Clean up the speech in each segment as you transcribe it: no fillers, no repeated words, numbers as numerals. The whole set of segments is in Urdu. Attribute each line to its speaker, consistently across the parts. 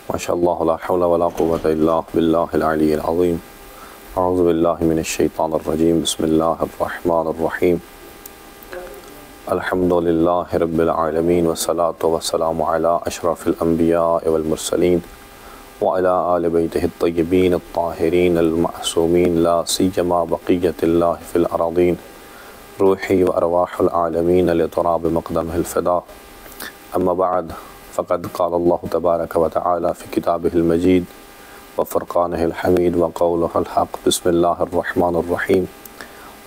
Speaker 1: ماشاء اللہ لا حول ولا قوة الا باللہ العلی العظیم اعوذ باللہ من الشیطان الرجیم بسم اللہ الرحمن الرحیم الحمد للہ رب العالمین والصلاة والسلام علی اشرف الانبیاء والمرسلین وعلی آل بیتہ الطیبین الطاہرین المعصومین لا سیما بقیت اللہ فی الارضین روحی و ارواح العالمین لتراب مقدمہ الفدا اما بعد فقد قال اللہ تبارک و تعالی فی کتابہ المجید وفرقانہ الحمید وقولہ الحق بسم اللہ الرحمن الرحیم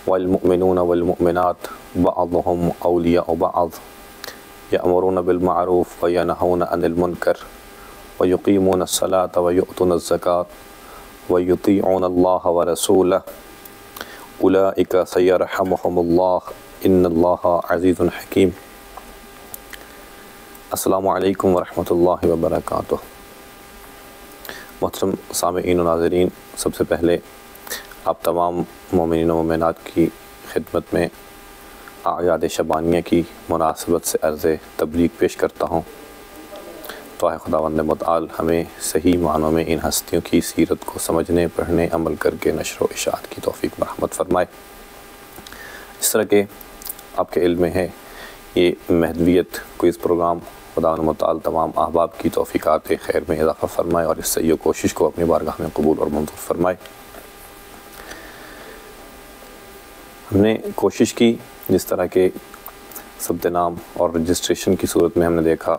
Speaker 1: والمؤمنون والمؤمنات بعضهم اولیاء بعض یأمرون بالمعروف وینہون عن المنکر ویقیمون الصلاة ویؤتون الزکاة ویطیعون اللہ ورسولہ اولئک سیرحمہم اللہ ان اللہ عزیز حکیم۔ السلام علیکم ورحمۃ اللہ وبرکاتہ۔ محترم سامعین و ناظرین، سب سے پہلے آپ تمام مومنین و مومنات کی خدمت میں اعیاد شبانیہ کی مناسبت سے عرض تبریک پیش کرتا ہوں۔ تو خداوند متعال ہمیں صحیح معنوں میں ان ہستیوں کی سیرت کو سمجھنے، پڑھنے، عمل کر کے نشر و اشاعت کی توفیق مرحمت فرمائے۔ اس طرح کے آپ کے علم میں ہے یہ مہدویت کوئز پروگرام خداوند متعال تمام احباب کی توفیقات خیر میں اضافہ فرمائے اور اس سے یہ کوشش کو اپنی بارگاہ میں قبول اور منظور فرمائے۔ ہم نے کوشش کی، جس طرح کے ثبت نام اور رجسٹریشن کی صورت میں ہم نے دیکھا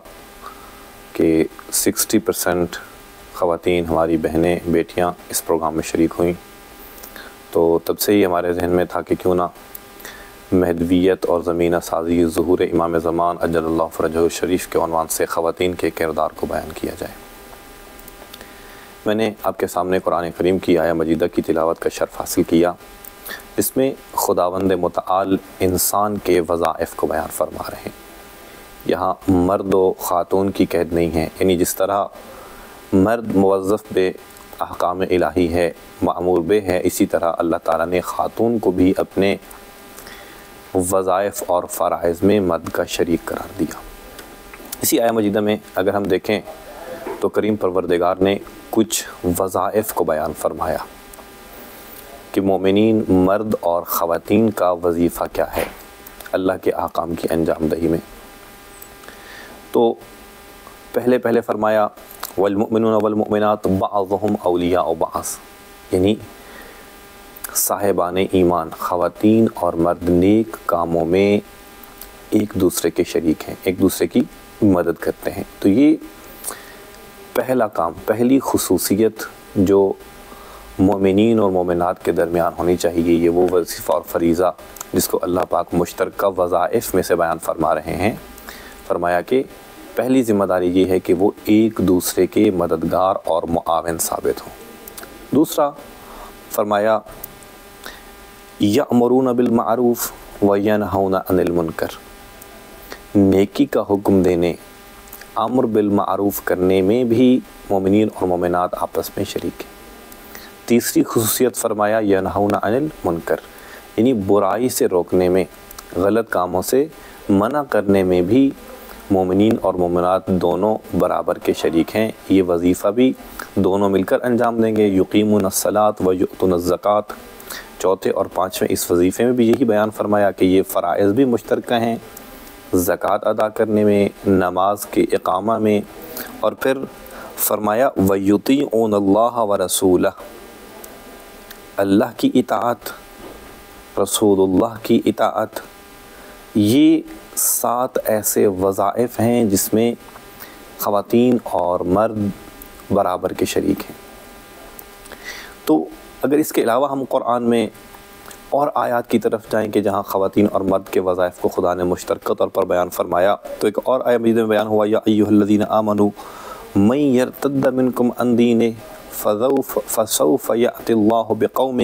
Speaker 1: کہ 60% خواتین ہماری بہنیں بیٹیاں اس پروگرام میں شریک ہوئیں، تو تب سے ہی ہمارے ذہن میں تھا کہ کیوں نہ مہدویت اور زمینہ سازی ظہور امام زمان اجل اللہ فرجہ شریف کے عنوان سے خواتین کے کردار کو بیان کیا جائے۔ میں نے آپ کے سامنے قرآن کریم کی آیہ مجیدہ کی تلاوت کا شرف حاصل کیا، جس میں خداوند متعال انسان کے وظائف کو بیان فرما رہے ہیں۔ یہاں مرد و خاتون کی قید نہیں ہے، یعنی جس طرح مرد موظف بے احکام الہی ہے، مأمور بے ہے، اسی طرح اللہ تعالیٰ نے خاتون کو بھی اپنے وظائف اور فرائض میں مرد کا شریک قرار دیا۔ اسی آیہ مجیدہ میں اگر ہم دیکھیں تو کریم پروردگار نے کچھ وظائف کو بیان فرمایا کہ مومنین مرد اور خواتین کا وظیفہ کیا ہے اللہ کے احکام کی انجام دہی میں۔ تو پہلے فرمایا والمؤمنون والمؤمنات بعضهم اولیاء بعض، یعنی صاحبان ایمان خواتین اور مرد نیک کاموں میں ایک دوسرے کے شریک ہیں، ایک دوسرے کی مدد کرتے ہیں۔ تو یہ پہلا کام، پہلی خصوصیت جو مومنین اور مومنات کے درمیان ہونی چاہیے، یہ وہ وظیفہ اور فریضہ جس کو اللہ پاک مشترکہ وظائف میں سے بیان فرما رہے ہیں۔ فرمایا کہ پہلی ذمہ داری یہ ہے کہ وہ ایک دوسرے کے مددگار اور معاون ثابت ہوں۔ دوسرا فرمایا یأمرون بالمعروف وینہون عن المنکر، نیکی کا حکم دینے، امر بالمعروف کرنے میں بھی مومنین اور مومنات آپس میں شریک ہیں۔ تیسری خصوصیت فرمایا ینہون عن المنکر، یعنی برائی سے روکنے میں، غلط کاموں سے منع کرنے میں بھی مومنین اور مومنات دونوں برابر کے شریک ہیں۔ یہ وظیفہ بھی دونوں مل کر انجام دیں گے۔ یقیمون الصلاۃ ویؤتون الزکاۃ، چوتھے اور پانچویں اس وظیفے میں بھی یہی بیان فرمایا کہ یہ فرائض بھی مشترکہ ہیں، زکوٰۃ ادا کرنے میں، نماز کے اقامہ میں، اور پھر فرمایا ویطیعون اللہ ورسولہ، اللہ کی اطاعت، رسول اللہ کی اطاعت۔ یہ 7 ایسے وظائف ہیں جس میں خواتین اور مرد برابر کے شریک ہیں۔ تو اگر اس کے علاوہ ہم قرآن میں اور آیات کی طرف جائیں کہ جہاں خواتین اور مرد کے وظائف کو خدا نے مشترکہ طور پر بیان فرمایا، تو ایک اور آیہ مجیدہ میں بیان ہوا یا ایھا الذین آمنوا من یرتد منکم عن دینہ فسوف یأتی اللہ بقوم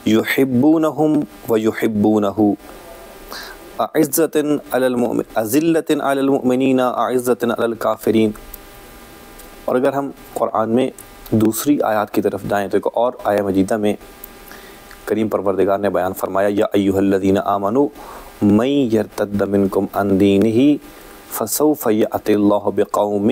Speaker 1: یحبونہم ویحبونہ اذلۃ علی المؤمنین اعزۃ علی الکافرین۔ اور اگر ہم قرآن میں دوسری آیات کی طرف جائیں تو ایک اور آیہ مجیدہ میں کریم پروردگار نے بیان فرمایا یا ایھا الذین آمنوا من یرتد منکم عن دینہ فسوف یأتی اللہ بقوم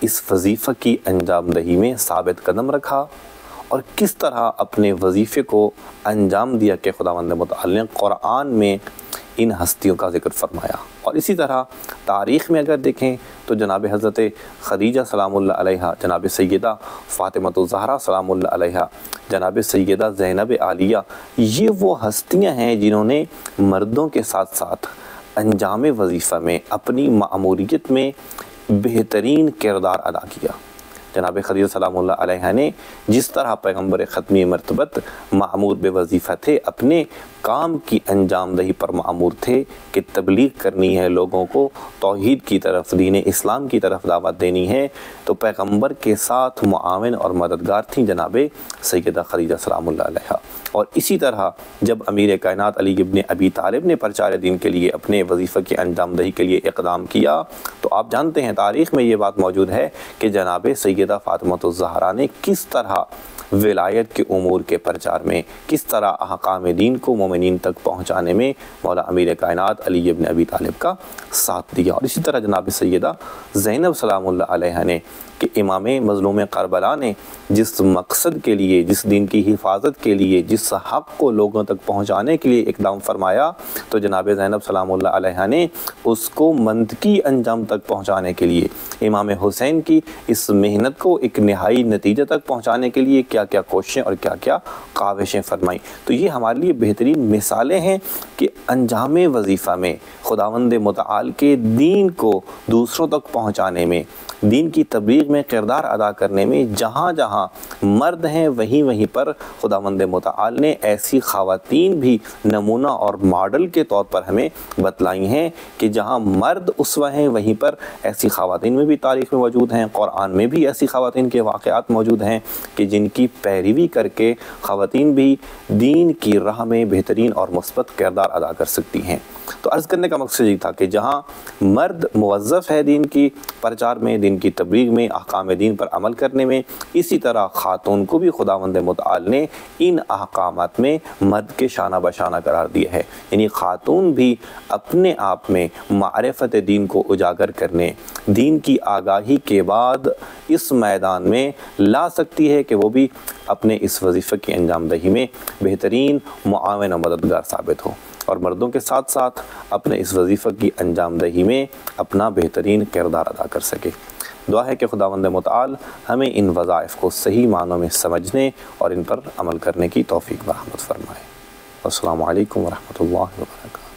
Speaker 1: اس وظیفہ کی انجام دہی میں ثابت قدم رکھا اور کس طرح اپنے وظیفے کو انجام دیا کہ خداوند متعال نے قرآن میں ان ہستیوں کا ذکر فرمایا۔ اور اسی طرح تاریخ میں اگر دیکھیں تو جناب حضرت خدیجہ سلام اللہ علیہا، جناب سیدہ فاطمہ الزہرا سلام اللہ علیہا، جناب سیدہ زینب عالیہ، یہ وہ ہستیاں ہیں جنہوں نے مردوں کے ساتھ ساتھ انجام وظیفہ میں اپنی مأموریت میں بہترین کردار ادا کیا۔ جناب خدیجہ سلام اللہ علیہ نے جس طرح پیغمبر ختمی مرتبت مأمور بے وظیفہ تھے، اپنے کام کی انجام دہی پر مأمور تھے کہ تبلیغ کرنی ہے، لوگوں کو توحید کی طرف، دین اسلام کی طرف دعوت دینی ہے، تو پیغمبر کے ساتھ معاون اور مددگار تھیں جناب سیدہ خدیجہ سلام اللہ علیہ۔ اور اسی طرح جب امیر کائنات علی ابن ابی طالب نے پرچار دین کے لیے اپنے وظیفہ کی انجام دہی کے لیے اقدام کیا، تو آپ جانتے ہیں تاریخ میں یہ بات موجود ہے کہ جناب سیدہ فاطمہ الزہرا نے کس طرح ولایت کے امور کے پرچار میں، کس طرح احکام دین کو مومنین تک پہنچانے میں مولا امیر کائنات علی ابن ابی طالب کا ساتھ دیا۔ اور اسی طرح جناب سیدہ زینب سلام اللہ علیہ نے کہ امام مظلوم کربلا نے جس مقصد کے لیے، جس دین کی حفاظت کے لیے، جس حق کو لوگوں تک پہنچانے کے لیے اقدام فرمایا، تو جناب زینب سلام اللہ علیہ نے اس کو منطقی انجام تک پہنچانے کے لیے، امام حسین کی اس محنت کو ایک نہائی نتیجہ تک پہنچانے کے لیے کیا کیا کوششیں اور کیا کیا کاوشیں فرمائیں۔ تو یہ ہمارے لیے بہترین مثالیں ہیں کہ انجام وظیفہ میں خداوند متعال کے دین کو دوسروں تک پہنچانے میں، دین کی تبلیغ میں کردار ادا کرنے میں جہاں جہاں مرد ہیں وہیں پر خداوند متعال نے ایسی خواتین بھی نمونہ اور ماڈل کے طور پر ہمیں بتلائی ہیں کہ جہاں مرد اسوہ ہیں وہیں پر ایسی خواتین میں بھی تاریخ میں موجود ہیں، قرآن میں بھی ایسی خواتین کے واقعات موجود ہیں کہ جن کی پیروی کر کے خواتین بھی دین کی راہ میں بہترین اور مثبت کردار ادا کر سکتی ہیں۔ تو عرض کرنے کا مقصد یہ تھا کہ جہاں مرد موظف ہے دین کی پرچار میں، دین کی تبلیغ میں، احکام دین پر عمل کرنے میں، اسی طرح خاتون کو بھی خداوند متعال نے ان احکامات میں مرد کے شانہ بشانہ قرار دیا ہے۔ یعنی خاتون بھی اپنے آپ میں معرفت دین کو اجاگر کرنے، دین کی آگاہی کے بعد اس میدان میں لا سکتی ہے کہ وہ بھی اپنے اس وظیفہ کی انجام دہی میں بہترین معاون و مددگار ثابت ہو، اور مردوں کے ساتھ ساتھ اپنے اس وظیفہ کی انجام دہی میں اپنا بہترین کردار ادا کر سکے۔ دعا ہے کہ خداوند متعال ہمیں ان وظائف کو صحیح معنوں میں سمجھنے اور ان پر عمل کرنے کی توفیق برحمت فرمائے۔ السلام علیکم ورحمۃ اللہ وبرکاتہ۔